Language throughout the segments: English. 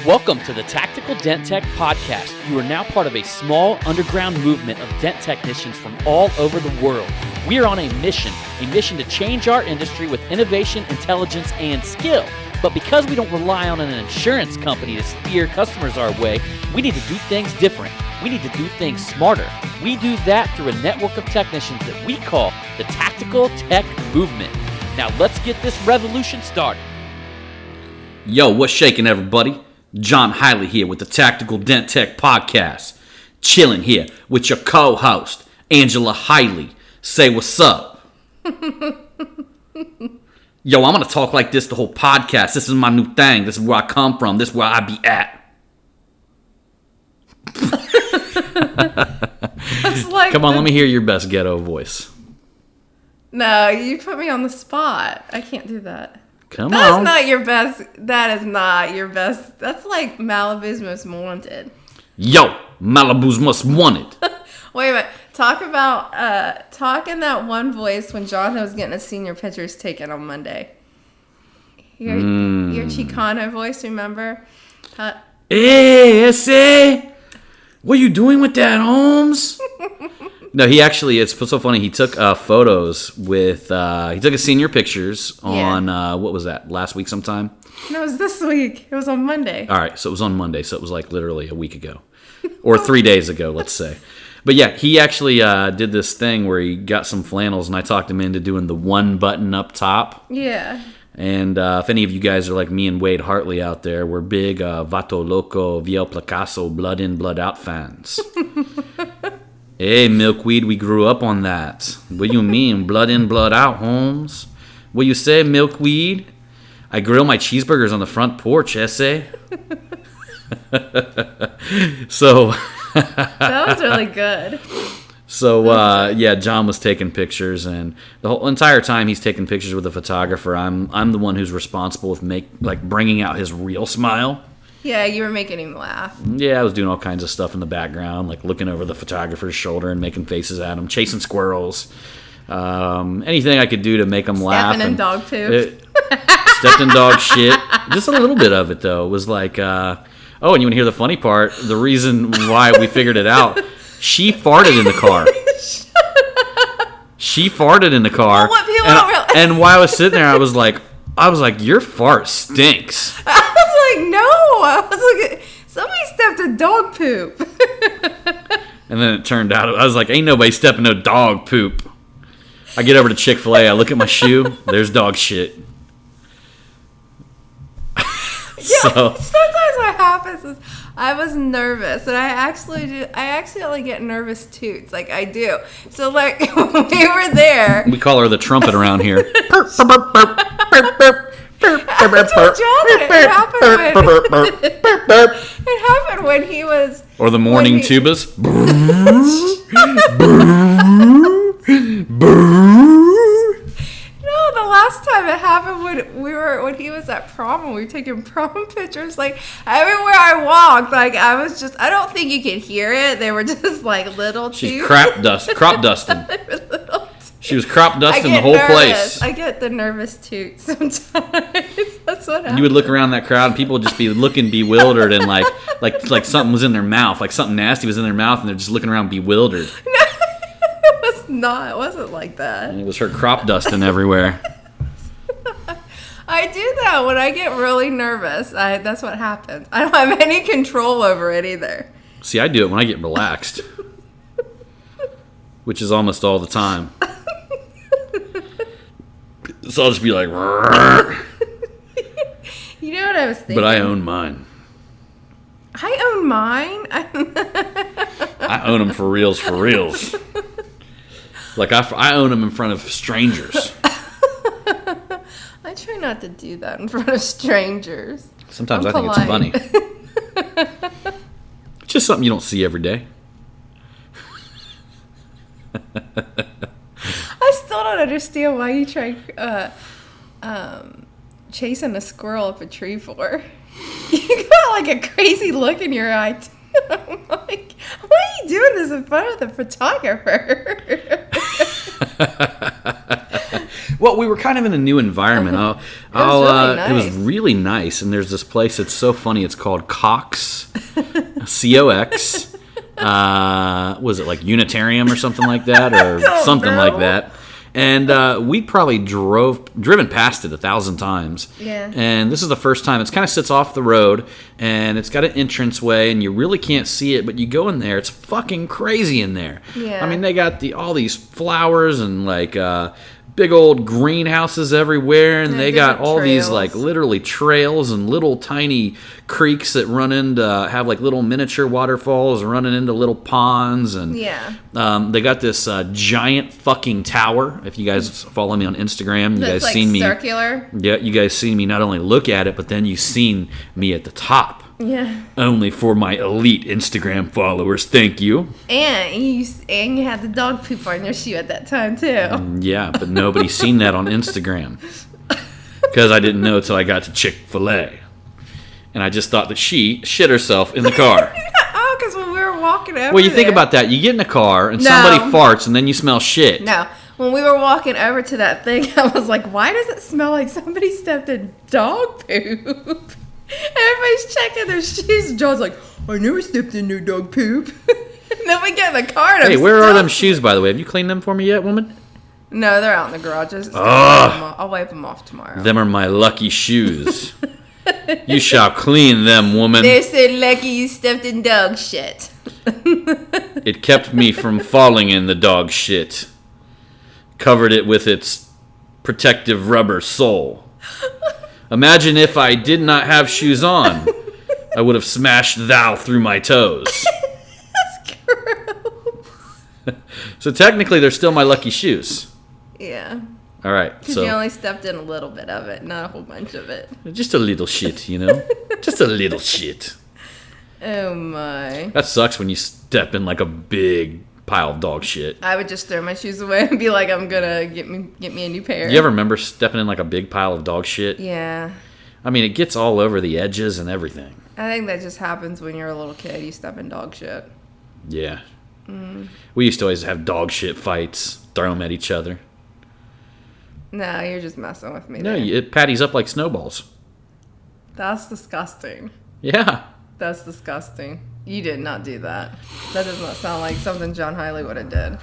Welcome to the Tactical Dent Tech Podcast. You are now part of a small underground movement of dent technicians from all over the world. We are on a mission to change our industry with innovation, intelligence, and skill. But because we don't rely on an insurance company to steer customers our way, we need to do things different. We need to do things smarter. We do that through a network of technicians that we call the Tactical Tech Movement. Now let's get this revolution started. Yo, what's shaking, everybody? John Hiley here with the Tactical Dent Tech Podcast. Chilling here with your co-host, Angela Hiley. Say what's up. Yo, I'm going to talk like this the whole podcast. This is my new thing. This is where I come from. This is where I be at. Come on, let me hear your best ghetto voice. No, you put me on the spot. I can't do that. Come on. That's not your best. That is not your best. That's like Malibu's Most Wanted. Yo, Malibu's Most Wanted. Wait a minute. Talk in that one voice when Jonathan was getting his senior pictures taken on Monday. Your Chicano voice, remember? Hey, ese. What are you doing with that, Holmes? No, he actually, it's so funny, he took photos with, he took his senior pictures on, what was that, last week sometime? No, it was this week. It was on Monday. All right, so it was on Monday, so it was like literally a week ago. Or 3 days ago, let's say. But yeah, he actually did this thing where he got some flannels, and I talked him into doing the one button up top. Yeah. And if any of you guys are like me and Wade Hartley out there, we're big Vato Loco, Viel Picasso, Blood In, Blood Out fans. Hey, Milkweed, we grew up on that. What do you mean, blood in, blood out, Holmes? What you say, Milkweed? I grill my cheeseburgers on the front porch, essay. So... That was really good. So, yeah, John was taking pictures, and the whole entire time he's taking pictures with a photographer, I'm the one who's responsible with bringing out his real smile. Yeah, you were making him laugh. Yeah, I was doing all kinds of stuff in the background, like looking over the photographer's shoulder and making faces at him, chasing squirrels. Anything I could do to make him laugh. Stepping in dog poop. Stepped in dog shit. Just a little bit of it, though. It was like, oh, and you want to hear the funny part? The reason why we figured it out, she farted in the car. She farted in the car. Well, what people don't realize. And while I was sitting there, I was like, your fart stinks. I was like, no. I was like, somebody stepped in dog poop. And then it turned out, I was like, ain't nobody stepping no dog poop. I get over to Chick-fil-A, I look at my shoe, there's dog shit. Sometimes what happens is I was nervous, and I actually get nervous toots, like I do. So like when we were there, we call her the trumpet around here. It happened when he was, or the morning tubas. No, the last time it happened when he was at prom and we were taking prom pictures, like everywhere I walked, like I don't think you could hear it. They were just like little toots. She's crop dusting. She was crop dusting the whole place. I get the nervous toots sometimes. That's what happens. You would look around that crowd and people would just be looking bewildered and like something was in their mouth, like something nasty was in their mouth, and they're just looking around bewildered. No, it was not. It wasn't like that. And it was her crop dusting everywhere. I do that when I get really nervous. That's what happens. I don't have any control over it either. See, I do it when I get relaxed, which is almost all the time. So I'll just be like, you know what I was thinking? But I own mine. I own mine? I own them for reals. Like, I own them in front of strangers. I try not to do that in front of strangers. Sometimes I think it's funny. It's just something you don't see every day. I still don't understand why you try chasing a squirrel up a tree for. You got like a crazy look in your eye, too. I'm like, why are you doing this in front of the photographer? Well, we were kind of in a new environment. It was really nice. And there's this place. It's so funny. It's called Cox, COX. Was it like Unitarium or something like that, or something like that? And we probably driven past it 1,000 times. Yeah. And this is the first time. It kind of sits off the road, and it's got an entranceway, and you really can't see it, but you go in there. It's fucking crazy in there. Yeah. I mean, they got all these flowers and like big old greenhouses everywhere, and they got all these like literally trails and little tiny creeks that run into have like little miniature waterfalls running into little ponds, and they got this giant fucking tower. If you guys follow me on Instagram, you guys like seen me circular. Yeah, you guys seen me not only look at it, but then you seen me at the top. Yeah. Only for my elite Instagram followers. Thank you. And you had the dog poop on your shoe at that time too. Yeah, but nobody's seen that on Instagram because I didn't know until I got to Chick-fil-A, and I just thought that she shit herself in the car. Oh, because when we were walking over. Well, you think about that. You get in a car and somebody farts, and then you smell shit. No. When we were walking over to that thing, I was like, "Why does it smell like somebody stepped in dog poop?" Everybody's checking their shoes. John's like, I never stepped in no dog poop. And then we get in the car. And hey, where are them shoes, by the way? Have you cleaned them for me yet, woman? No, they're out in the garages. I'll wipe them off tomorrow. Them are my lucky shoes. You shall clean them, woman. They're so lucky you stepped in dog shit. It kept me from falling in the dog shit. Covered it with its protective rubber sole. Imagine if I did not have shoes on. I would have smashed thou through my toes. That's gross. So technically, they're still my lucky shoes. Yeah. All right. Because So you only stepped in a little bit of it, not a whole bunch of it. just a little shit, you know? Just a little shit. Oh, my. That sucks when you step in like a big pile of dog shit. I would just throw my shoes away and be like, I'm gonna get me a new pair. You ever remember stepping in like a big pile of dog shit? Yeah. I mean, it gets all over the edges and everything. I think that just happens when you're a little kid. You step in dog shit. Yeah. We used to always have dog shit fights, throw them at each other. No, you're just messing with me. No, there. it patties up like snowballs. That's disgusting. Yeah. That's disgusting. You did not do that. That does not sound like something John Hiley would have did.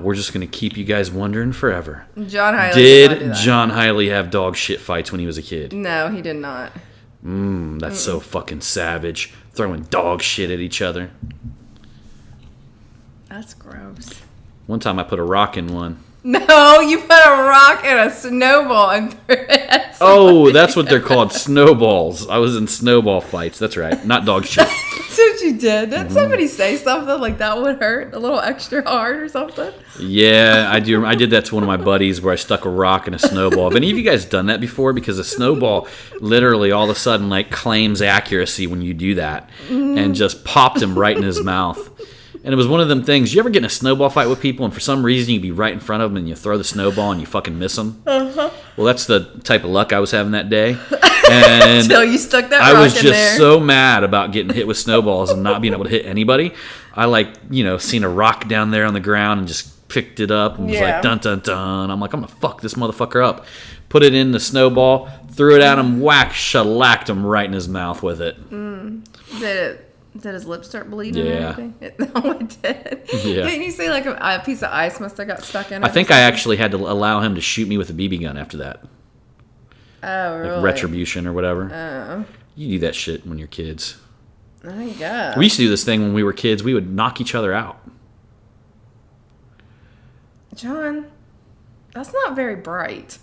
We're just going to keep you guys wondering forever. John Hiley did not do Did that. John Hiley have dog shit fights when he was a kid? No, he did not. That's so fucking savage. Throwing dog shit at each other. That's gross. One time I put a rock in one. No, you put a rock in a snowball and threw it at Oh, that's what they're called, snowballs. I was in snowball fights. That's right. Not dog shit. That's what you did. Did somebody say something like that would hurt a little extra hard or something? Yeah, I do. I did that to one of my buddies where I stuck a rock in a snowball. Have any of you guys done that before? Because a snowball literally all of a sudden like claims accuracy when you do that and just popped him right in his mouth. And it was one of them things. You ever get in a snowball fight with people and for some reason you'd be right in front of them and you throw the snowball and you fucking miss them? Uh-huh. Well, that's the type of luck I was having that day. And Until you stuck that I rock was in just there. so mad about getting hit with snowballs and not being able to hit anybody. I seen a rock down there on the ground and just picked it up and was like, dun, dun, dun. I'm like, I'm going to fuck this motherfucker up. Put it in the snowball, threw it at him, whack, shellacked him right in his mouth with it. Did his lips start bleeding Yeah. or anything? It did. Yeah. Didn't you say like a piece of ice must have got stuck in it? I think I actually had to allow him to shoot me with a BB gun after that. Oh, really? Like retribution or whatever. Oh. You do that shit when you're kids. I guess. We used to do this thing when we were kids. We would knock each other out. John, that's not very bright.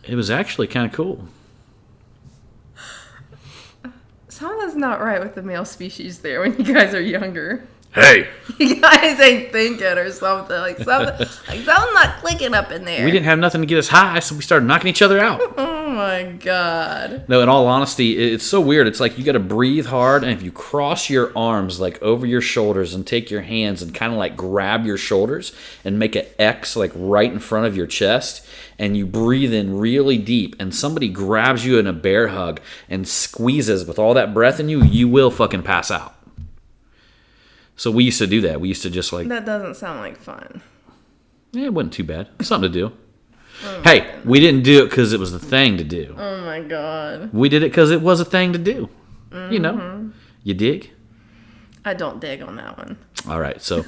It was actually kind of cool. Something's not right with the male species there when you guys are younger. Hey! You guys ain't thinking or something. Something's not clicking up in there. We didn't have nothing to get us high, so we started knocking each other out. Oh my god. No, in all honesty, it's so weird. It's like you got to breathe hard, and if you cross your arms like over your shoulders and take your hands and kind of like grab your shoulders and make an X like right in front of your chest, and you breathe in really deep, and somebody grabs you in a bear hug and squeezes with all that breath in you, you will fucking pass out. So we used to do that. We used to just like... That doesn't sound like fun. Yeah, it wasn't too bad. Something to do. Hey, we didn't do it because it was the thing to do. Oh my God. We did it because it was a thing to do. You know, you dig? I don't dig on that one. All right. So,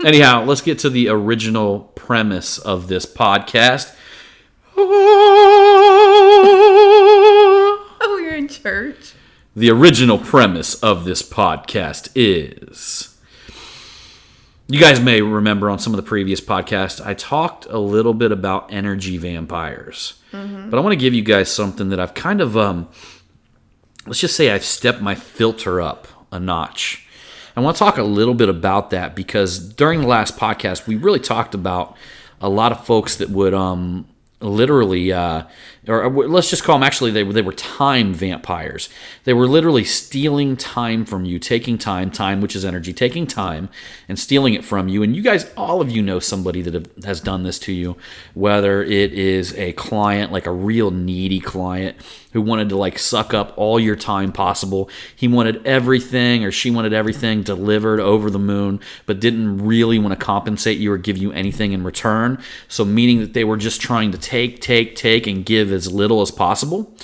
anyhow, let's get to the original premise of this podcast. Oh, you're in church. The original premise of this podcast is... You guys may remember on some of the previous podcasts, I talked a little bit about energy vampires. But I want to give you guys something that I've kind of, let's just say I've stepped my filter up a notch. I want to talk a little bit about that because during the last podcast, we really talked about a lot of folks that would literally, or let's just call them, actually, they were time vampires. They were literally stealing time from you, taking time, which is energy, taking time and stealing it from you. And you guys, all of you know somebody that has done this to you, whether it is a client, like a real needy client who wanted to like suck up all your time possible. He wanted everything, or she wanted everything delivered over the moon, but didn't really want to compensate you or give you anything in return. So meaning that they were just trying to take, and give as little as possible.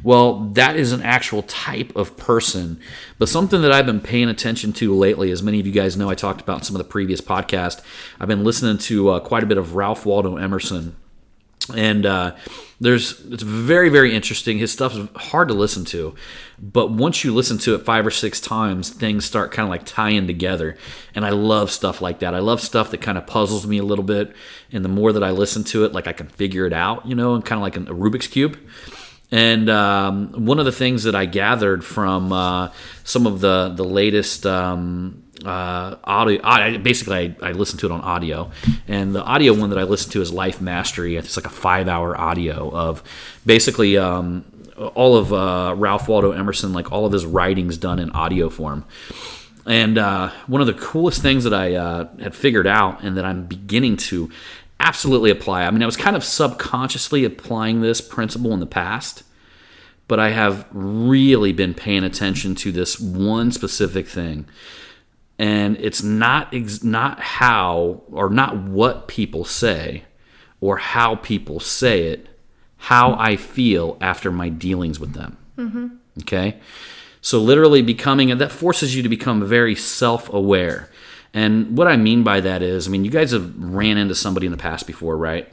Well, that is an actual type of person. But something that I've been paying attention to lately, as many of you guys know, I talked about in some of the previous podcasts, I've been listening to quite a bit of Ralph Waldo Emerson. And it's very, very interesting. His stuff is hard to listen to, but once you listen to it 5 or 6 times, things start kind of like tying together. And I love stuff like that. I love stuff that kind of puzzles me a little bit. And the more that I listen to it, like I can figure it out, you know, and kind of like a Rubik's Cube. And one of the things that I gathered from some of the latest audio, basically I listened to it on audio, and the audio one that I listened to is Life Mastery. It's like a 5-hour audio of basically all of Ralph Waldo Emerson, like all of his writings done in audio form. And one of the coolest things that I had figured out and that I'm beginning to absolutely apply, I mean, I was kind of subconsciously applying this principle in the past, but I have really been paying attention to this one specific thing. And it's not how, or not what people say, or how people say it, how I feel after my dealings with them. Mm-hmm. Okay? So literally that forces you to become very self-aware. And what I mean by that is, I mean, you guys have ran into somebody in the past before, right?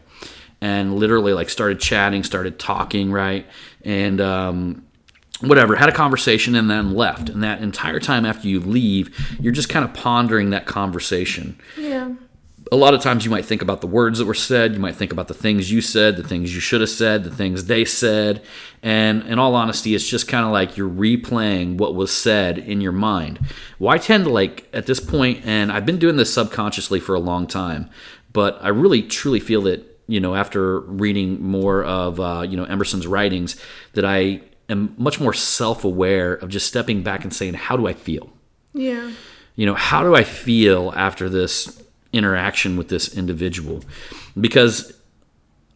And literally like started chatting, started talking, right? And whatever, had a conversation and then left. And that entire time after you leave, you're just kind of pondering that conversation. Yeah. A lot of times you might think about the words that were said. You might think about the things you said, the things you should have said, the things they said. And in all honesty, it's just kind of like you're replaying what was said in your mind. Well, I tend to like, at this point, and I've been doing this subconsciously for a long time, but I really truly feel that, you know, after reading more of, Emerson's writings, that I am much more self-aware of just stepping back and saying, how do I feel? Yeah. You know, how do I feel after this interaction with this individual? Because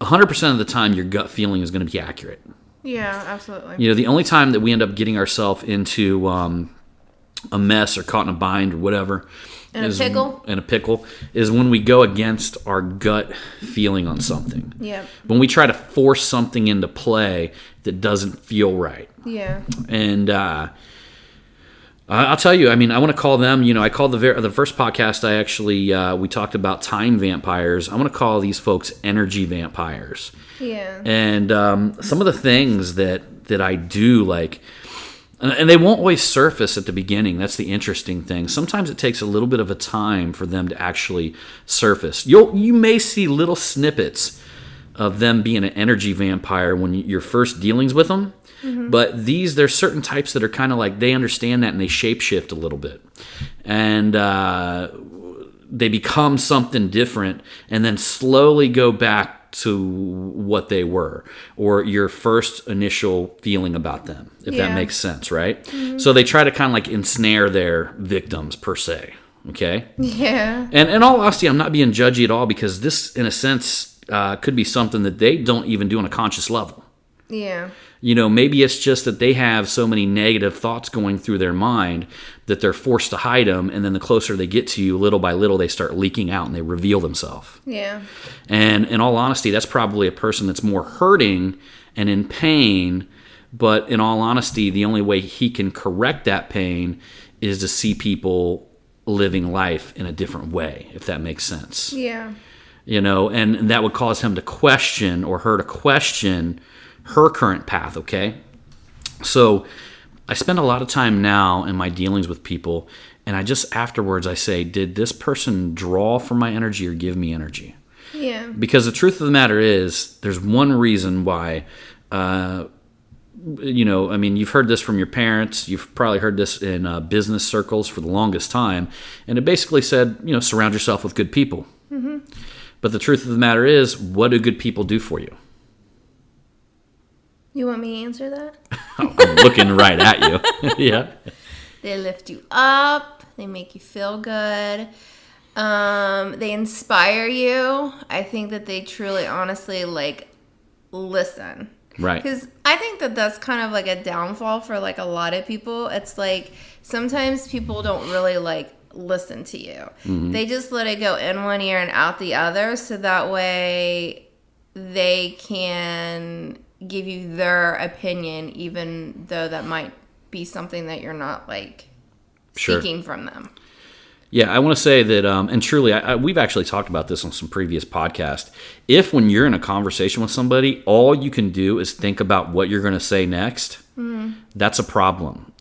100% of the time, your gut feeling is going to be accurate. Yeah, absolutely. You know, the only time that we end up getting ourselves into a mess or caught in a bind or whatever, in a pickle is when we go against our gut feeling on something. Yeah. When we try to force something into play that doesn't feel right. Yeah. And I'll tell you, I mean, I want to call them, you know, I called the first podcast I actually, we talked about time vampires. I want to call these folks energy vampires. Yeah. And some of the things that I do, like, and they won't always surface at the beginning. That's the interesting thing. Sometimes it takes a little bit of a time for them to actually surface. You may see little snippets of them being an energy vampire when you're first dealings with them. Mm-hmm. But there's certain types that are kind of like, they understand that and they shapeshift a little bit. And they become something different and then slowly go back to what they were, or your first initial feeling about them, if that makes sense, right? Mm-hmm. So they try to kind of like ensnare their victims, per se, okay? Yeah. And in all honesty, I'm not being judgy at all, because this, in a sense, could be something that they don't even do on a conscious level. Yeah. Maybe it's just that they have so many negative thoughts going through their mind that they're forced to hide them, and then the closer they get to you, little by little, they start leaking out and they reveal themselves. Yeah. And in all honesty, that's probably a person that's more hurting and in pain, but in all honesty, the only way he can correct that pain is to see people living life in a different way, if that makes sense. Yeah. And that would cause him to question, or her to question, her current path, okay? So I spend a lot of time now in my dealings with people, and I just afterwards I say, did this person draw from my energy or give me energy? Yeah. Because the truth of the matter is, there's one reason why, you've heard this from your parents, you've probably heard this in business circles for the longest time, and it basically said, surround yourself with good people. Mm-hmm. But the truth of the matter is, what do good people do for you? You want me to answer that? Oh, I'm looking right at you. Yeah. They lift you up. They make you feel good. They inspire you. I think that they truly, honestly, listen. Right. Because I think that that's kind of like a downfall for a lot of people. It's sometimes people don't really listen to you. Mm-hmm. They just let it go in one ear and out the other, so that way they can give you their opinion, even though that might be something that you're not seeking from them. Yeah, I want to say that, and truly, we've actually talked about this on some previous podcasts. If when you're in a conversation with somebody, all you can do is think about what you're going to say next, that's a problem.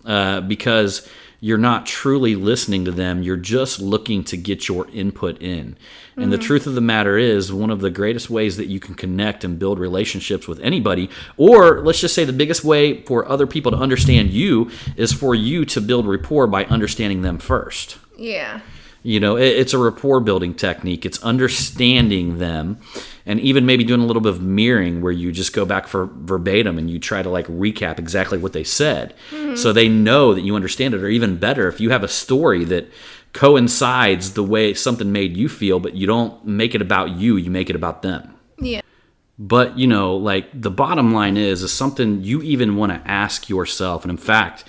Because you're not truly listening to them. You're just looking to get your input in. And the truth of the matter is, one of the greatest ways that you can connect and build relationships with anybody, or let's just say the biggest way for other people to understand you, is for you to build rapport by understanding them first. Yeah. It's a rapport building technique. It's understanding them, and even maybe doing a little bit of mirroring where you just go back for verbatim and you try to recap exactly what they said, so they know that you understand it. Or even better, if you have a story that coincides the way something made you feel, but you don't make it about you make it about them. Yeah. But the bottom line is something you even want to ask yourself. And in fact,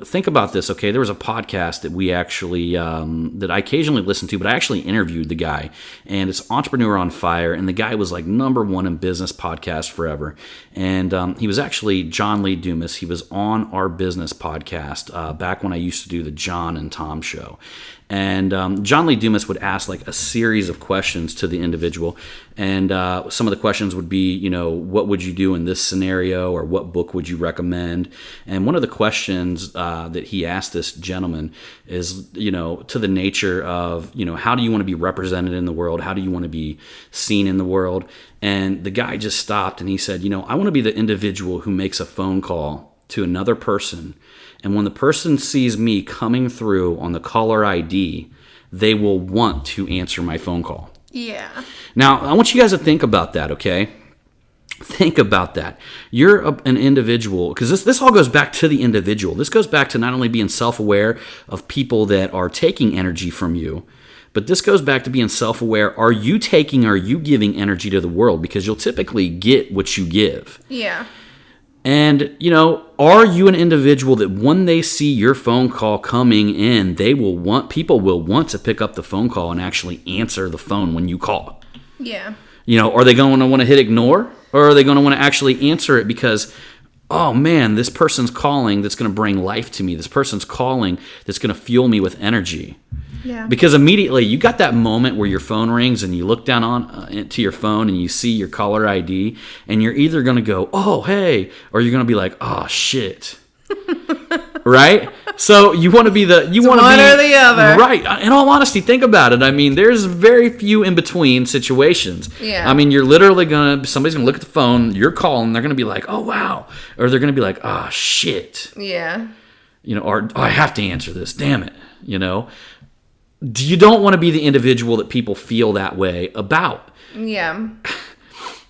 think about this, okay? There was a podcast that we actually, that I occasionally listen to, but I actually interviewed the guy, and it's Entrepreneur on Fire, and the guy was #1 in business podcast forever. And he was actually John Lee Dumas. He was on our business podcast back when I used to do the John and Tom show. And John Lee Dumas would ask a series of questions to the individual. And some of the questions would be, what would you do in this scenario, or what book would you recommend? And one of the questions that he asked this gentleman is, to the nature of, how do you want to be represented in the world? How do you want to be seen in the world? And the guy just stopped and he said, I want to be the individual who makes a phone call to another person, and when the person sees me coming through on the caller ID, they will want to answer my phone call. Yeah. Now, I want you guys to think about that, okay? Think about that. You're an individual, because this all goes back to the individual. This goes back to not only being self-aware of people that are taking energy from you, but this goes back to being self-aware. Are you giving energy to the world? Because you'll typically get what you give. Yeah. And, are you an individual that when they see your phone call coming in, people will want to pick up the phone call and actually answer the phone when you call? Yeah. Are they going to want to hit ignore? Or are they going to want to actually answer it because, oh man, this person's calling that's going to bring life to me. This person's calling that's going to fuel me with energy. Yeah. Because immediately you got that moment where your phone rings and you look down to your phone and you see your caller ID, and you're either going to go, oh, hey, or you're going to be like, oh, shit. Right? So you want to be one or the other. Right. In all honesty, think about it. I mean, there's very few in between situations. Yeah. I mean, you're literally somebody's going to look at the phone, you're calling, they're going to be like, oh, wow. Or they're going to be like, oh, shit. Yeah. Or oh, I have to answer this. Damn it. You don't want to be the individual that people feel that way about. Yeah.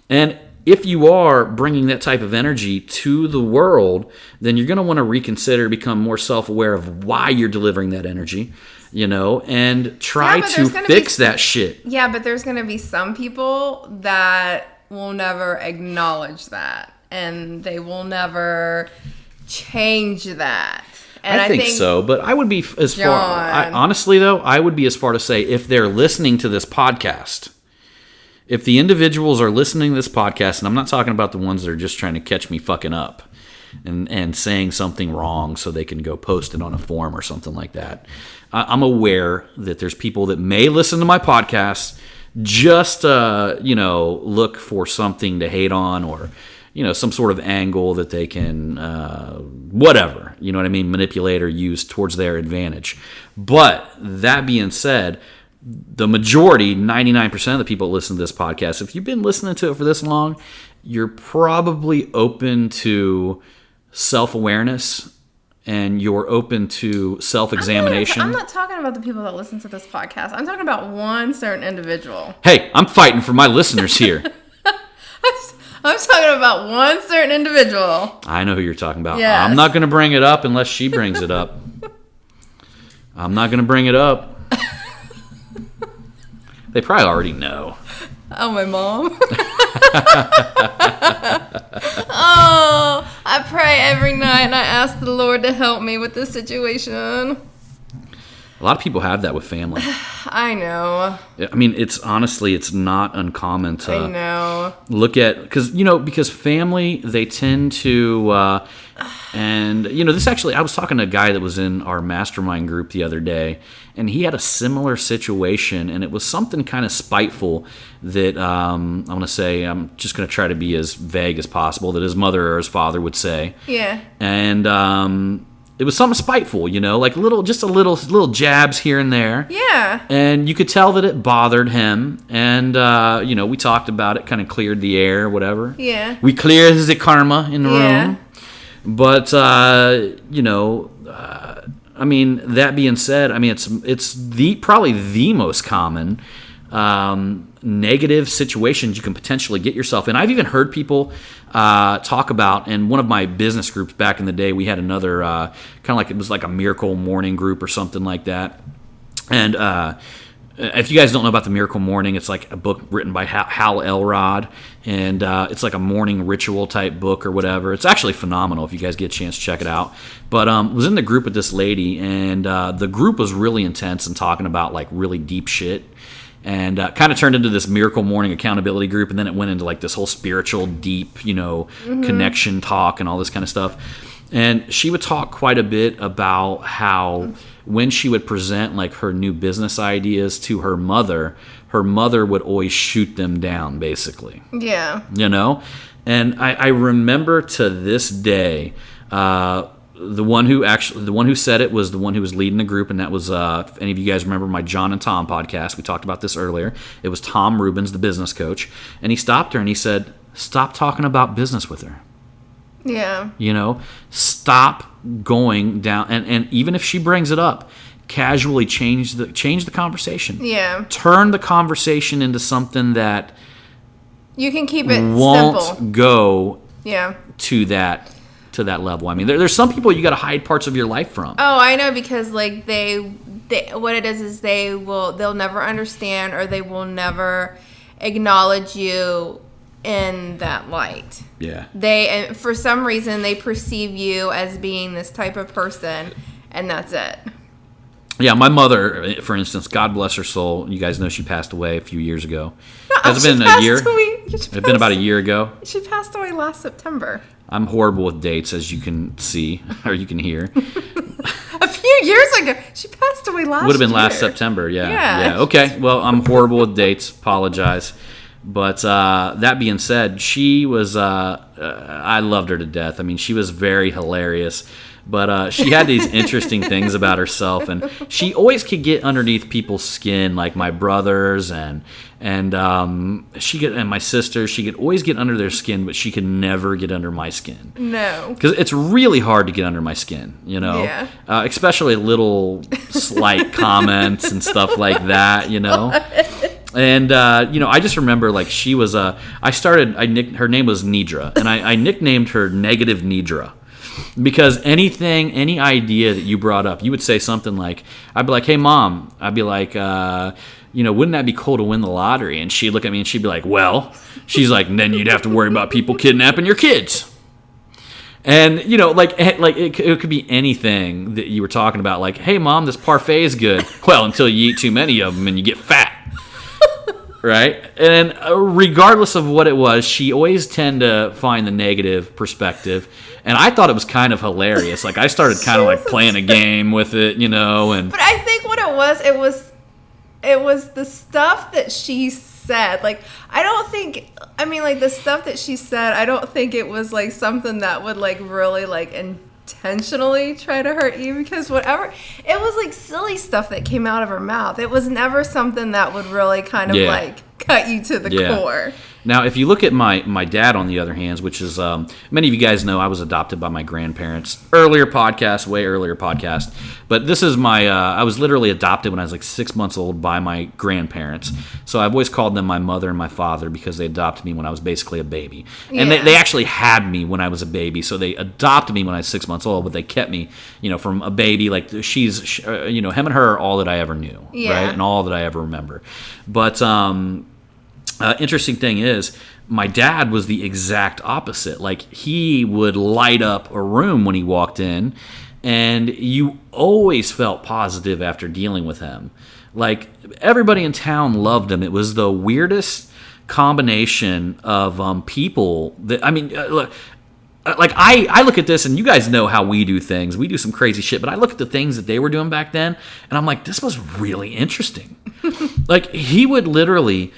And if you are bringing that type of energy to the world, then you're going to want to reconsider, become more self-aware of why you're delivering that energy, and try to fix that shit. Yeah, but there's going to be some people that will never acknowledge that. and they will never change that. And I think so, but I would be as far. Honestly, though, I would be as far to say if they're listening to this podcast, if the individuals are listening to this podcast, and I'm not talking about the ones that are just trying to catch me fucking up and saying something wrong so they can go post it on a forum or something like that. I'm aware that there's people that may listen to my podcast just look for something to hate on or some sort of angle that they can, whatever, you know what I mean, manipulate or use towards their advantage. But that being said, the majority, 99% of the people that listen to this podcast, if you've been listening to it for this long, you're probably open to self-awareness and you're open to self-examination. I'm not talking about the people that listen to this podcast. I'm talking about one certain individual. Hey, I'm fighting for my listeners here. I'm talking about one certain individual. I know who you're talking about. Yes. I'm not going to bring it up unless she brings it up. I'm not going to bring it up. They probably already know. Oh, my mom. Oh, I pray every night and I ask the Lord to help me with this situation. A lot of people have that with family. I know. I mean, it's not uncommon to I know. look at, because family, they tend to, this actually, I was talking to a guy that was in our mastermind group the other day, and he had a similar situation, and it was something kind of spiteful that, I'm just going to try to be as vague as possible, that his mother or his father would say. Yeah. And, it was something spiteful, like little jabs here and there. Yeah. And you could tell that it bothered him. And, we talked about it, kind of cleared the air, whatever. Yeah. We cleared the karma in the room. But, that being said, it's probably the most common negative situations you can potentially get yourself in. I've even heard people talk about, in one of my business groups back in the day, we had another kind of like, it was like a miracle morning group or something like that. And if you guys don't know about the Miracle Morning, it's like a book written by Hal Elrod, and it's like a morning ritual type book or whatever. It's actually phenomenal if you guys get a chance to check it out. But was in the group with this lady, and the group was really intense and talking about like really deep shit. And kind of turned into this Miracle Morning accountability group, and then it went into like this whole spiritual, deep, connection talk and all this kind of stuff. And she would talk quite a bit about how when she would present like her new business ideas to her mother would always shoot them down, basically. Yeah. And I remember to this day, the one who said it was the one who was leading the group, and that was if any of you guys remember my John and Tom podcast, we talked about this earlier. It was Tom Rubens, the business coach, and he stopped her and he said, "Stop talking about business with her." Yeah. Stop going down, and even if she brings it up, casually change the conversation. Yeah. Turn the conversation into something that you can keep it won't simple. Go Yeah. to that level. I mean, there's some people you got to hide parts of your life from. Oh, I know, because like they what it is they'll never understand, or they will never acknowledge you in that light. Yeah. And for some reason they perceive you as being this type of person, and that's it. Yeah, my mother, for instance, God bless her soul. You guys know she passed away a few years ago. Has it been a year? It's been about a year ago. She passed away last September. I'm horrible with dates, as you can see or you can hear. A few years ago. She passed away last year. Would have been last September, yeah. Yeah. Okay, well, I'm horrible with dates. Apologize. But that being said, she was, I loved her to death. I mean, she was very hilarious. But she had these interesting things about herself, and she always could get underneath people's skin, like my brothers and my sisters. She could always get under their skin, but she could never get under my skin. No, because it's really hard to get under my skin, Yeah. Especially little slight comments and stuff like that, And, I just remember, like, she was, her name was Nidra, and I nicknamed her Negative Nidra. Because any idea that you brought up, you would say something like, I'd be like, hey, Mom. I'd be like, wouldn't that be cool to win the lottery? And she'd look at me and she'd be like, well. She's like, then you'd have to worry about people kidnapping your kids. And, it could be anything that you were talking about. Like, hey, Mom, this parfait is good. Well, until you eat too many of them and you get fat. Right? And regardless of what it was, she always tended to find the negative perspective. And I thought it was kind of hilarious. Like, I started kind of like playing a game with it, and... But I think what it was the stuff that she said. Like, the stuff that she said, I don't think it was like something that would like really like intentionally try to hurt you, because whatever, it was like silly stuff that came out of her mouth. It was never something that would really kind of like cut you to the core. Now, if you look at my dad, on the other hand, which is, many of you guys know I was adopted by my grandparents. Way earlier podcast. But this is I was literally adopted when I was like 6 months old by my grandparents. So I've always called them my mother and my father because they adopted me when I was basically a baby. And they actually had me when I was a baby. So they adopted me when I was 6 months old, but they kept me, from a baby. Like, him and her are all that I ever knew, right? And all that I ever remember. But, interesting thing is, my dad was the exact opposite. Like, he would light up a room when he walked in, and you always felt positive after dealing with him. Like, everybody in town loved him. It was the weirdest combination of people that, look, like, I look at this, and you guys know how we do things. We do some crazy shit, but I look at the things that they were doing back then, and I'm like, this was really interesting. Like, he would literally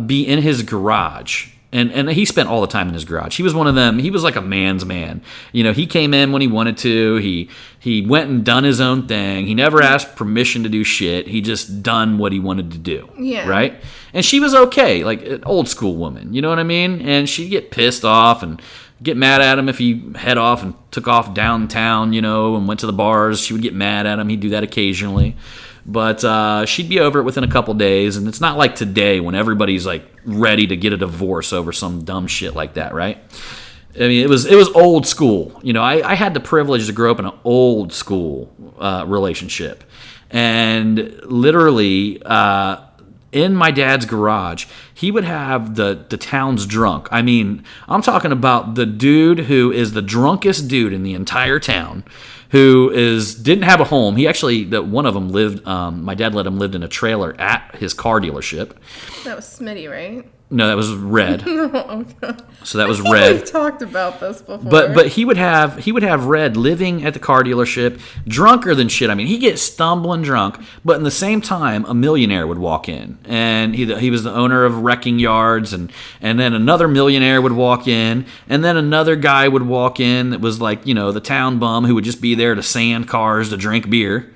be in his garage, and he spent all the time in his garage. He was one of them. He was like a man's man. He came in when he wanted to. He went and done his own thing. He never asked permission to do shit. He just done what he wanted to do. Yeah. Right? And she was okay, like an old school woman. You know what I mean? And she'd get pissed off and get mad at him if he head off and took off downtown, and went to the bars. She would get mad at him. He'd do that occasionally. But she'd be over it within a couple days, and it's not like today when everybody's like ready to get a divorce over some dumb shit like that, right? I mean, it was old school. I had the privilege to grow up in an old school relationship, and literally in my dad's garage, he would have the town's drunk. I mean, I'm talking about the dude who is the drunkest dude in the entire town, who didn't have a home. He actually, one of them lived, my dad let him live in a trailer at his car dealership. That was Smitty, right? No, that was Red. Okay. So that was Red. We've talked about this before. But he would have Red living at the car dealership, drunker than shit. I mean, he'd get stumbling drunk, but in the same time, a millionaire would walk in, and he was the owner of wrecking yards, and then another millionaire would walk in, and then another guy would walk in that was like, the town bum who would just be there to sand cars, to drink beer.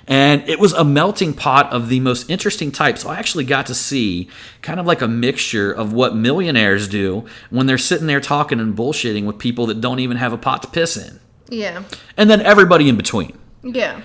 And it was a melting pot of the most interesting type. So I actually got to see kind of like a mixture of what millionaires do when they're sitting there talking and bullshitting with people that don't even have a pot to piss in. Yeah. And then everybody in between. Yeah.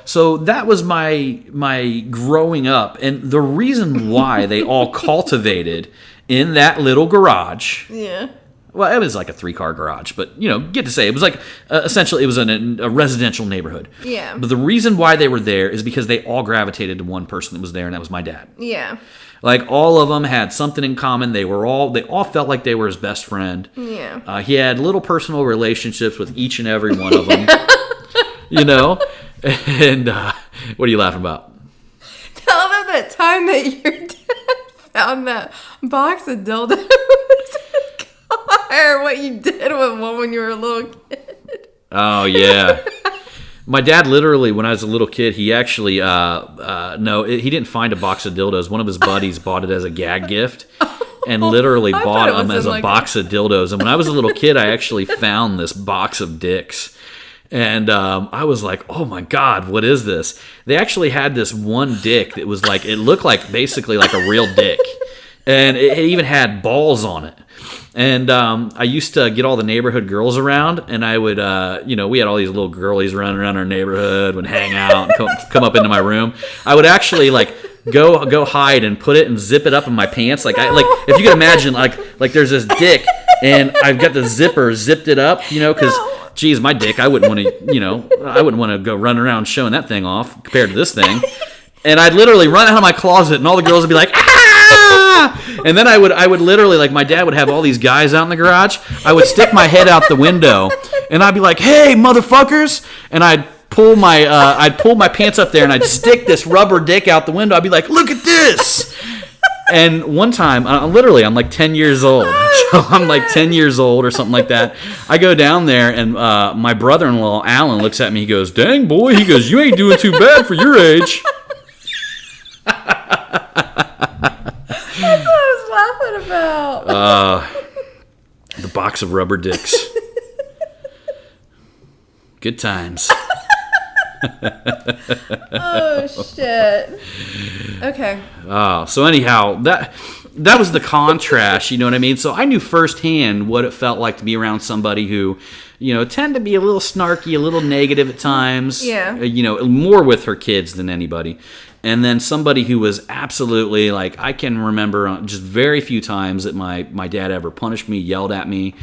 So that was my growing up. And the reason why they all cultivated in that little garage. Yeah. Well, it was like a 3-car garage, but, get to say, it was like, essentially, it was a residential neighborhood. Yeah. But the reason why they were there is because they all gravitated to one person that was there, and that was my dad. Yeah. Like, all of them had something in common. They all felt like they were his best friend. Yeah. He had little personal relationships with each and every one of them. And what are you laughing about? Tell them that time that your dad found that box of dildos. Or what you did with one when you were a little kid. Oh, yeah. My dad literally, when I was a little kid, he actually, he didn't find a box of dildos. One of his buddies bought it as a gag gift and literally bought them as a box of dildos. And when I was a little kid, I actually found this box of dicks. And I was like, oh my God, what is this? They actually had this one dick that was like, it looked like basically like a real dick. And it even had balls on it. And I used to get all the neighborhood girls around, and I would, we had all these little girlies running around our neighborhood, would hang out and come up into my room. I would actually like go hide and put it and zip it up in my pants. Like if you could imagine, like there's this dick, and I've got the zipper zipped it up, because geez, my dick, I wouldn't want to, I wouldn't want to go run around showing that thing off compared to this thing. And I'd literally run out of my closet, and all the girls would be like, ah! And then I would literally, like, my dad would have all these guys out in the garage. I would stick my head out the window, and I'd be like, hey, motherfuckers! And I'd pull my pants up there, and I'd stick this rubber dick out the window. I'd be like, look at this! And one time, literally, I'm like 10 years old. So I'm like 10 years old or something like that. I go down there, and my brother-in-law, Alan, looks at me. He goes, dang, boy. He goes, you ain't doing too bad for your age. That's what I was laughing about. The box of rubber dicks. Good times. Oh, shit. Okay. So anyhow, that was the contrast, you know what I mean? So I knew firsthand what it felt like to be around somebody who, tend to be a little snarky, a little negative at times. Yeah. More with her kids than anybody. And then somebody who was absolutely, like, I can remember just very few times that my dad ever punished me, yelled at me.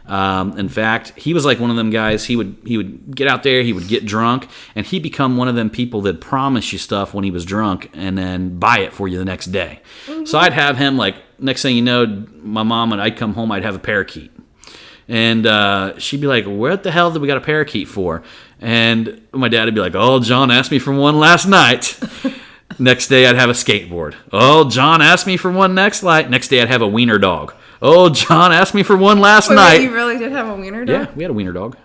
In fact, he was like one of them guys. He would get out there, he would get drunk, and he'd become one of them people that promise you stuff when he was drunk and then buy it for you the next day. Mm-hmm. So I'd have him, like, next thing you know, my mom, and I'd come home, I'd have a parakeet. And she'd be like, what the hell did we got a parakeet for? And my dad would be like, oh, John asked me for one last night. Next day, I'd have a skateboard. Oh, John asked me for one next night. Next day, I'd have a wiener dog. Oh, John asked me for one last night. You really did have a wiener dog? Yeah, we had a wiener dog.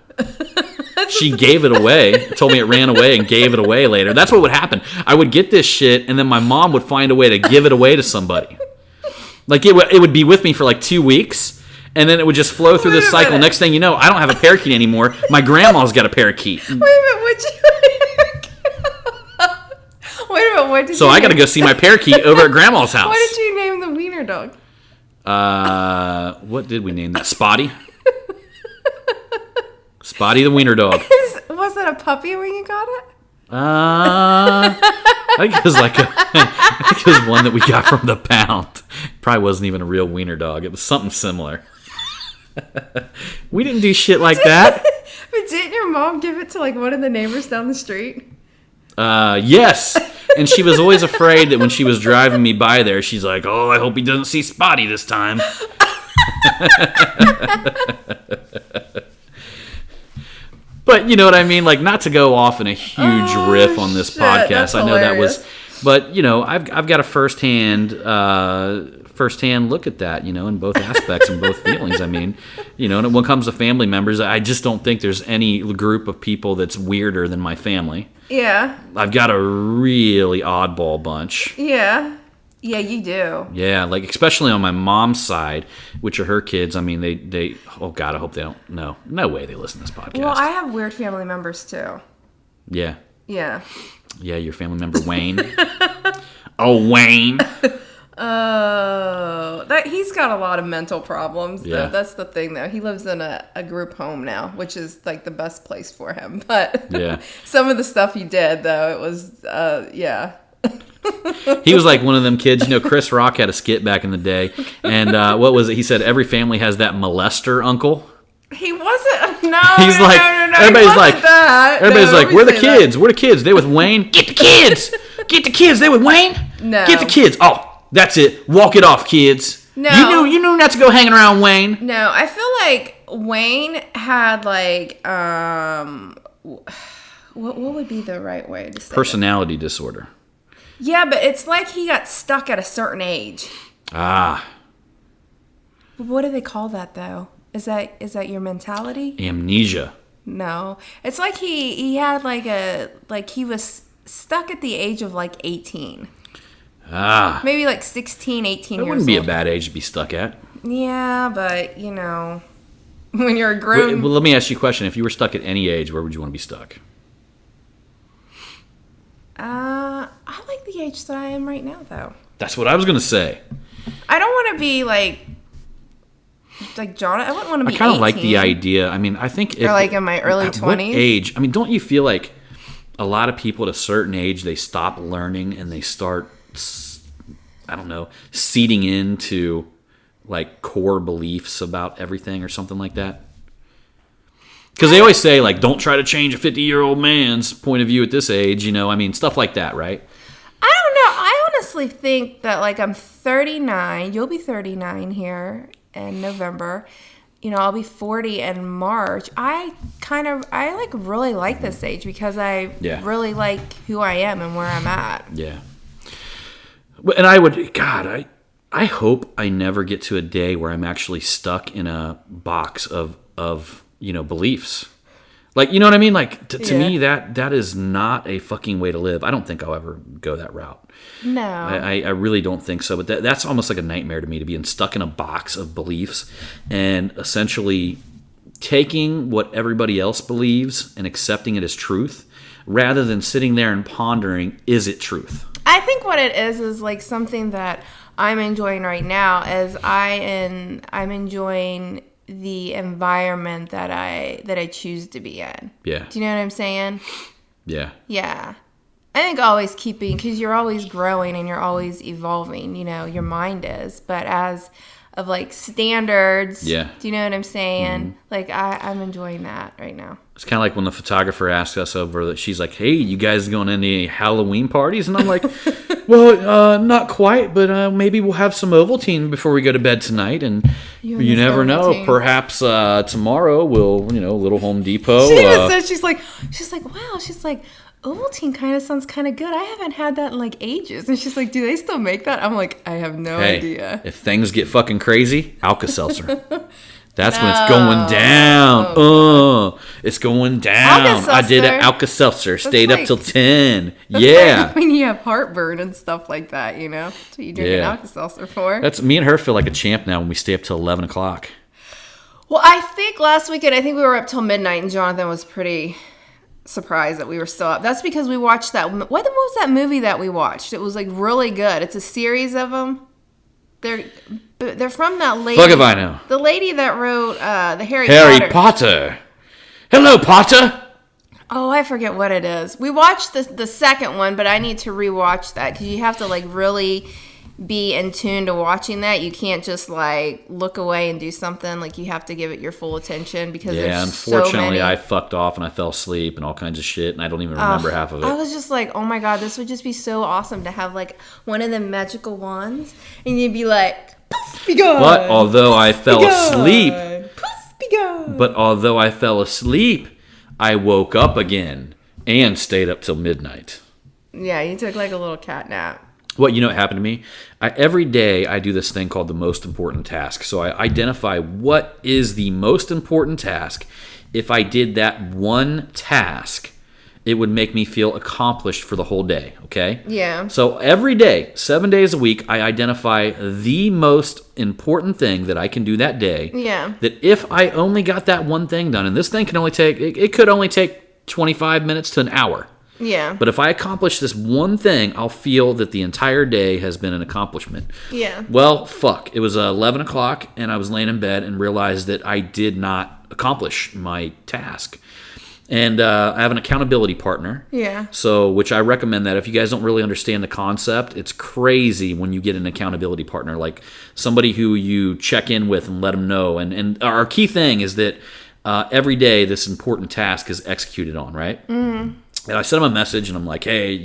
She gave it away, told me it ran away, and gave it away later. That's what would happen. I would get this shit, and then my mom would find a way to give it away to somebody. Like, it would be with me for like 2 weeks, and then it would just flow through this cycle. Next thing you know, I don't have a parakeet anymore. My grandma's got a parakeet. Wait a minute, what'd you... Wait a minute, what did So I got to go see my parakeet over at Grandma's house. What did you name the wiener dog? What did we name that? Spotty? Spotty the wiener dog. Was it a puppy when you got it? I think it was one that we got from the pound. Probably wasn't even a real wiener dog. It was something similar. We didn't do shit like that. But didn't your mom give it to like one of the neighbors down the street? Yes. And she was always afraid that when she was driving me by there, she's like, oh, I hope he doesn't see Spotty this time. But you know what I mean? Like, not to go off in a huge riff on this podcast. I know hilarious. That was, but I've got a firsthand look at that, in both aspects and both feelings. I mean, and when it comes to family members, I just don't think there's any group of people that's weirder than my family. Yeah. I've got a really oddball bunch. Yeah. Yeah, you do. Yeah, like especially on my mom's side, which are her kids. I mean, they oh God, I hope they don't. No way they listen to this podcast. Well, I have weird family members too. Yeah. Yeah. Yeah, your family member Wayne. Oh, Wayne. He's got a lot of mental problems. Yeah. That's the thing, though. He lives in a group home now, which is like the best place for him. But yeah. Some of the stuff he did, though, it was, yeah. He was like one of them kids. Chris Rock had a skit back in the day. And what was it? He said every family has that molester uncle. He wasn't. No. He's like, no. Everybody's like, that. everybody's no, like, where are the kids? Where are the kids? They with Wayne? Get the kids. Get the kids. They with Wayne? No. Get the kids. Oh, that's it. Walk it off, kids. No. You knew not to go hanging around Wayne. No, I feel like Wayne had like, what would be the right way to say Personality disorder. Yeah, but it's like he got stuck at a certain age. Ah. What do they call that, though? Is that your mentality? Amnesia. No. It's like he had he was stuck at the age of like 18. Ah. Maybe like 16, 18 years old. That wouldn't be a bad age to be stuck at. Yeah, but, when you're a grown... Well, let me ask you a question. If you were stuck at any age, where would you want to be stuck? I like the age that I am right now, though. That's what I was going to say. I don't want to be like John. I wouldn't want to be 18. I kind of like the idea. I mean, I think if... Or like in my early 20s. What age? I mean, don't you feel like a lot of people at a certain age, they stop learning and they start, I don't know, seeding into like core beliefs about everything or something like that? Because they always say, like, don't try to change a 50-year-old man's point of view at this age, I mean, stuff like that, right? I don't know. I honestly think that, like, I'm 39. You'll be 39 here in November. I'll be 40 in March. I really like this age because I really like who I am and where I'm at. Yeah. And I hope I never get to a day where I'm actually stuck in a box of beliefs. Like, you know what I mean? Like, to me, that is not a fucking way to live. I don't think I'll ever go that route. No. I really don't think so. But that's almost like a nightmare to me, to be stuck in a box of beliefs and essentially taking what everybody else believes and accepting it as truth rather than sitting there and pondering, is it truth? I think what it is like something that I'm enjoying right now is I'm enjoying the environment that I choose to be in. Yeah. Do you know what I'm saying? Yeah. Yeah. I think always keeping, because you're always growing and you're always evolving, your mind is. But as of like standards, do you know what I'm saying? Mm-hmm. Like I'm enjoying that right now. It's kind of like when the photographer asked us over that, she's like, hey, you guys going to any Halloween parties? And I'm like, well, not quite, but maybe we'll have some Ovaltine before we go to bed tonight. And you never know. Perhaps tomorrow we'll, little Home Depot. She even said, she's like, wow. She's like, Ovaltine kind of sounds kind of good. I haven't had that in like ages. And she's like, do they still make that? I'm like, I have no idea. If things get fucking crazy, Alka-Seltzer. That's when it's going down. It's going down. I did an Alka-Seltzer. Stayed up till 10. Yeah. Like when you have heartburn and stuff like that, That's what you drink an Alka-Seltzer for. That's me and her feel like a champ now when we stay up till 11 o'clock. Well, I think last weekend, we were up till midnight, and Jonathan was pretty surprised that we were still up. That's because we watched that. What was that movie that we watched? It was like really good. It's a series of them. They're from that lady. Fuck if I know. The lady that wrote the Harry Potter. Hello, Potter. Oh, I forget what it is. We watched the second one, but I need to rewatch that because you have to like really be in tune to watching that. You can't just like look away and do something. Like you have to give it your full attention because there's unfortunately, so many. I fucked off and I fell asleep and all kinds of shit, and I don't even remember half of it. I was just like, oh my god, this would just be so awesome to have like one of the magical wands, and you'd be like, poof, be gone. But although I fell asleep, poof, be gone. But although I fell asleep, I woke up again and stayed up till midnight. Yeah, you took like a little cat nap. What happened to me? Every day I do this thing called the most important task. So I identify what is the most important task. If I did that one task, it would make me feel accomplished for the whole day, okay? Yeah. So every day, 7 days a week, I identify the most important thing that I can do that day. Yeah. That if I only got that one thing done, and this thing can only take, it could only take 25 minutes to an hour. Yeah. But if I accomplish this one thing, I'll feel that the entire day has been an accomplishment. Yeah. Well, fuck. It was 11 o'clock, and I was laying in bed and realized that I did not accomplish my task. And I have an accountability partner. Yeah. So, which I recommend that if you guys don't really understand the concept, it's crazy when you get an accountability partner, like somebody who you check in with and let them know. And our key thing is that every day this important task is executed on, right? Mm-hmm. And I sent him a message, and I'm like, hey,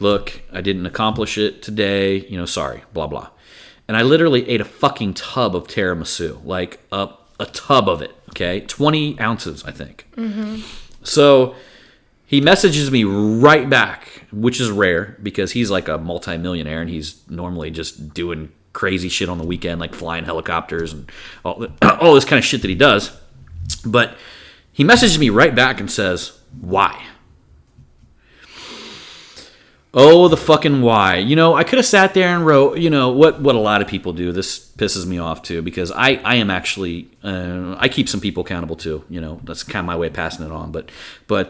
look, I didn't accomplish it today. Sorry, blah, blah. And I literally ate a fucking tub of tiramisu, like a tub of it, okay? 20 ounces, I think. Mm-hmm. So he messages me right back, which is rare because he's like a multimillionaire, and he's normally just doing crazy shit on the weekend, like flying helicopters and all this kind of shit that he does. But he messages me right back and says, why? Oh, the fucking why. I could have sat there and wrote, what a lot of people do. This pisses me off, too, because I am actually, I keep some people accountable, too. That's kind of my way of passing it on. But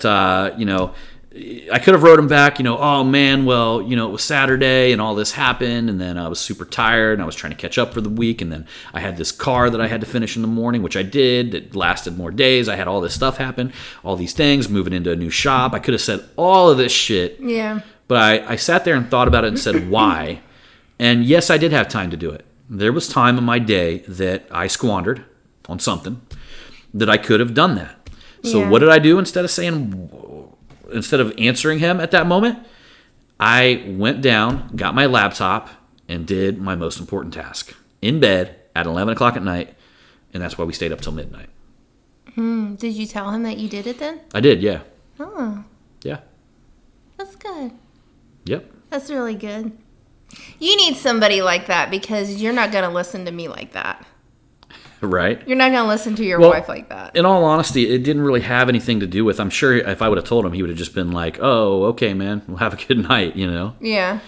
I could have wrote him back, oh, man, well, it was Saturday and all this happened, and then I was super tired, and I was trying to catch up for the week, and then I had this car that I had to finish in the morning, which I did, that lasted more days. I had all this stuff happen, all these things, moving into a new shop. I could have said all of this shit. Yeah. But I sat there and thought about it and said, why? And yes, I did have time to do it. There was time in my day that I squandered on something that I could have done that. So Yeah. what did I do instead of answering him at that moment? I went down, got my laptop, and did my most important task in bed at 11 o'clock at night, and that's why we stayed up till midnight. Did you tell him that you did it then? I did, yeah. Oh, Yeah. that's good. Yep. That's really good. You need somebody like that because you're not going to listen to me like that. Right. You're not going to listen to your Well, wife like that. In all honesty, it didn't really have anything to do with, I'm sure if I would have told him, he would have just been like, oh, okay, man, we'll have a good night, you know? Yeah.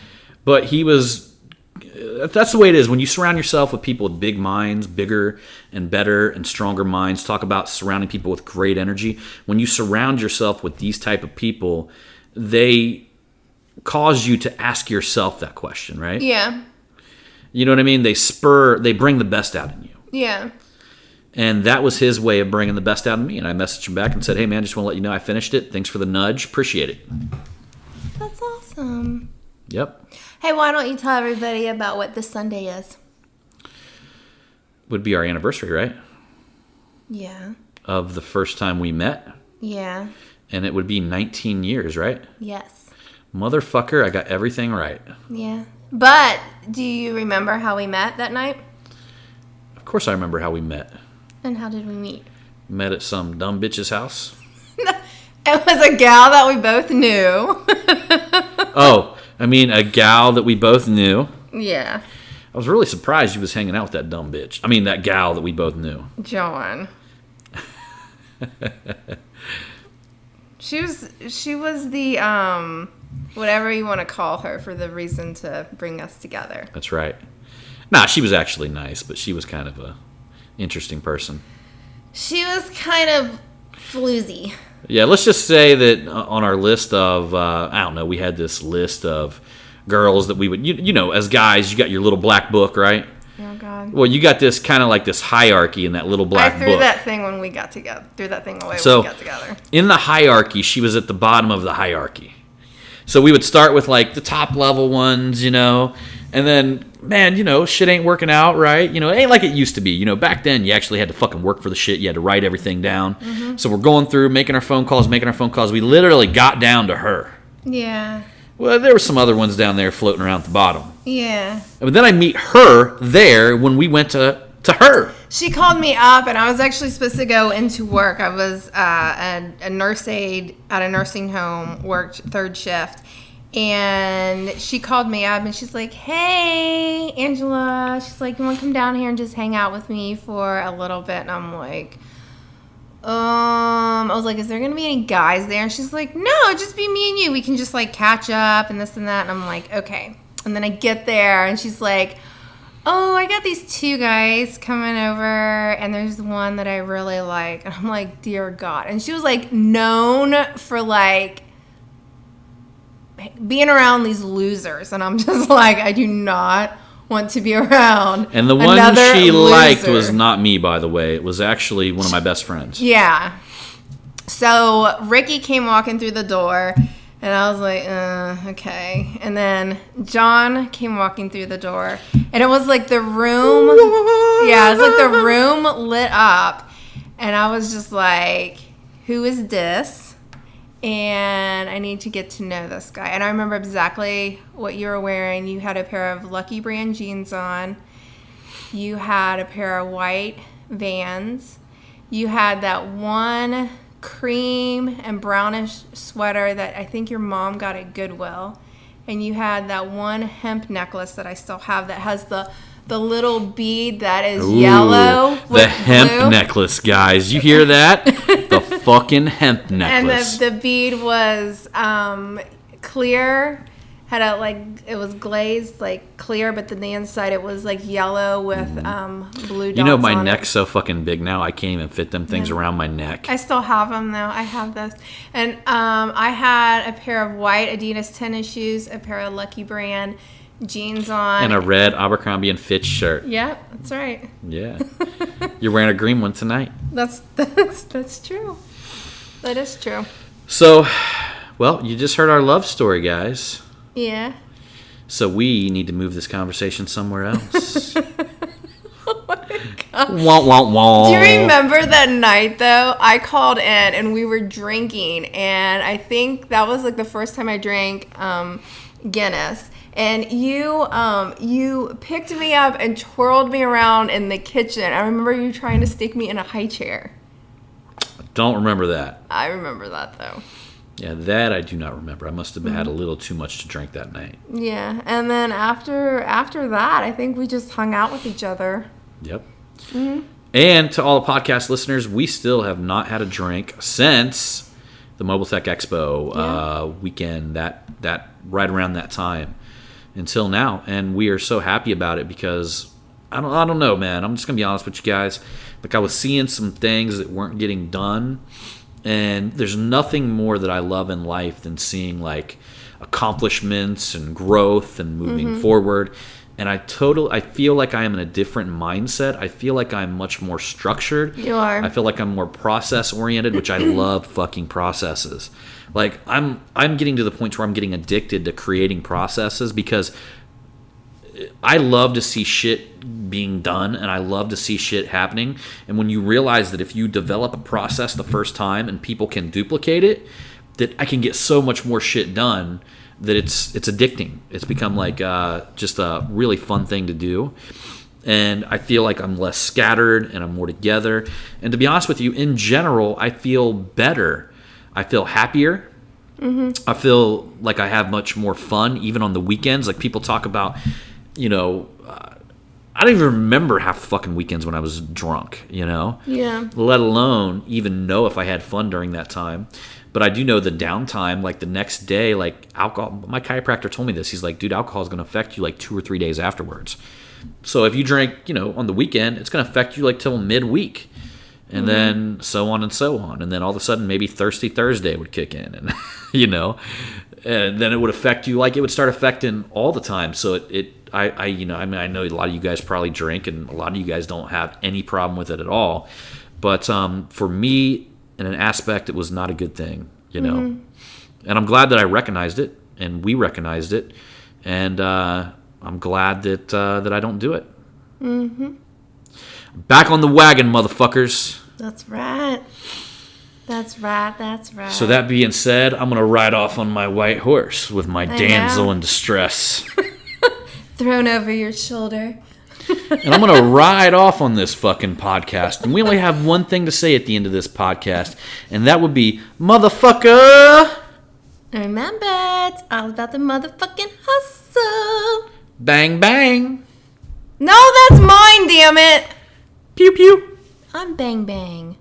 But he was, that's the way it is. When you surround yourself with people with big minds, bigger and better and stronger minds, talk about surrounding people with great energy. When you surround yourself with these type of people, they cause you to ask yourself that question, right? Yeah. You know what I mean? They bring the best out in you. Yeah. And that was his way of bringing the best out of me. And I messaged him back and said, hey, man, just want to let you know I finished it. Thanks for the nudge. Appreciate it. That's awesome. Yep. Hey, why don't you tell everybody about what this Sunday is? Would be our anniversary, right? Yeah. Of the first time we met. Yeah. And it would be 19 years, right? Yes. Motherfucker, I got everything right. Yeah. But do you remember how we met that night? Of course I remember how we met. And how did we meet? Met at some dumb bitch's house. It was a gal that we both knew. Oh, I mean a gal that we both knew. Yeah. I was really surprised you was hanging out with that dumb bitch. I mean that gal that we both knew. John. She was the whatever you want to call her for the reason to bring us together. That's right. Nah, she was actually nice, but she was kind of a interesting person. She was kind of floozy. Yeah, let's just say that on our list of, I don't know, we had this list of girls that we would, you know, as guys, you got your little black book, right? Oh, God. Well, you got this kind of like this hierarchy in that little black book. I threw that thing when we got together. Threw that thing away So, when we got together. in the hierarchy, she was at the bottom of the hierarchy. So we would start with like the top level ones, you know, and then, man, you know, shit ain't working out, right? You know, it ain't like it used to be. You know, back then you actually had to fucking work for the shit. You had to write everything down. Mm-hmm. So we're going through, making our phone calls. We literally got down to her. Yeah. Well, there were some other ones down there floating around at the bottom. Yeah. But then I meet her there when we went to her. She called me up, and I was actually supposed to go into work. I was a nurse aide at a nursing home, worked third shift. And she called me up, and she's like, hey, Angela. She's like, you want to come down here and just hang out with me for a little bit? And I'm like, I was like, is there going to be any guys there? And she's like, no, just be me and you. We can just, like, catch up and this and that. And I'm like, okay. And then I get there, and she's like, oh, I got these two guys coming over, and there's one that I really like. And I'm like, dear God. And she was, like, known for, like, being around these losers. And I'm just like, I do not want to be around And the one another she loser. liked was not me, by the way. It was actually one of my best friends. Yeah. So Ricky came walking through the door, and I was like, okay. And then John came walking through the door, and it was like the room, yeah, it's like the room lit up, and I was just like, who is this? And I need to get to know this guy. And I remember exactly what you were wearing. You had a pair of Lucky Brand jeans on. You had a pair of white Vans. You had that one cream and brownish sweater that I think your mom got at Goodwill. And you had that one hemp necklace that I still have that has the little bead that is yellow with the hemp blue. necklace, guys. You hear that? The fucking hemp necklace. And the bead was clear. Had a it was glazed clear, but then the inside it was yellow with blue dots. You know my on neck's it. so fucking big now. I can't even fit them things around my neck. I still have them though. I have this, and I had a pair of white Adidas tennis shoes, a pair of Lucky Brand jeans on, And a red Abercrombie and Fitch shirt. Yep, that's right. Yeah. You're wearing a green one tonight. That's true. That is true. So, well, you just heard our love story, guys. Yeah. So we need to move this conversation somewhere else. Oh my Wah, wah, wah. Do you remember that night though? I called in and we were drinking, and I think that was like the first time I drank Guinness. And you picked me up and twirled me around in the kitchen. I remember you trying to stick me in a high chair. Don't remember that. I remember that though. Yeah, that I do not remember. I must have had a little too much to drink that night. Yeah, and then after that, I think we just hung out with each other. Yep. Mm-hmm. And to all the podcast listeners, we still have not had a drink since the Mobile Tech Expo weekend. That right around that time until now, and we are so happy about it because I don't know, man. I'm just gonna be honest with you guys. Like, I was seeing some things that weren't getting done. And there's nothing more that I love in life than seeing like accomplishments and growth and moving forward. And I feel like I am in a different mindset. I feel like I'm much more structured. You are. I feel like I'm more process oriented, which I love fucking processes. Like I'm getting to the point where I'm getting addicted to creating processes because I love to see shit being done, and I love to see shit happening. And when you realize that if you develop a process the first time and people can duplicate it, that I can get so much more shit done that it's addicting. It's become like just a really fun thing to do. And I feel like I'm less scattered and I'm more together. And to be honest with you, in general, I feel better. I feel happier. I feel like I have much more fun, even on the weekends. Like, people talk about, you know, I don't even remember half the fucking weekends when I was drunk, you know? Yeah. Let alone even know if I had fun during that time. But I do know the downtime, like the next day, like alcohol. My chiropractor told me this. He's like, dude, alcohol is going to affect you like 2 or 3 days afterwards. So if you drink, you know, on the weekend, it's going to affect you like till midweek. And then so on and so on. And then all of a sudden, maybe Thirsty Thursday would kick in. And, you know, and then it would affect you, like it would start affecting all the time. So I know a lot of you guys probably drink, and a lot of you guys don't have any problem with it at all. But for me, in an aspect, it was not a good thing, you know. And I'm glad that I recognized it, and we recognized it, and I'm glad that I don't do it. Back on the wagon, motherfuckers. That's right. That's right. That's right. So that being said, I'm gonna ride off on my white horse with my damsel in distress. Thrown over your shoulder. And I'm going to ride off on this fucking podcast. And we only have one thing to say at the end of this podcast. And that would be, motherfucker. Remember, it's all about the motherfucking hustle. Bang, bang. No, that's mine, damn it. Pew, pew. I'm Bang Bang.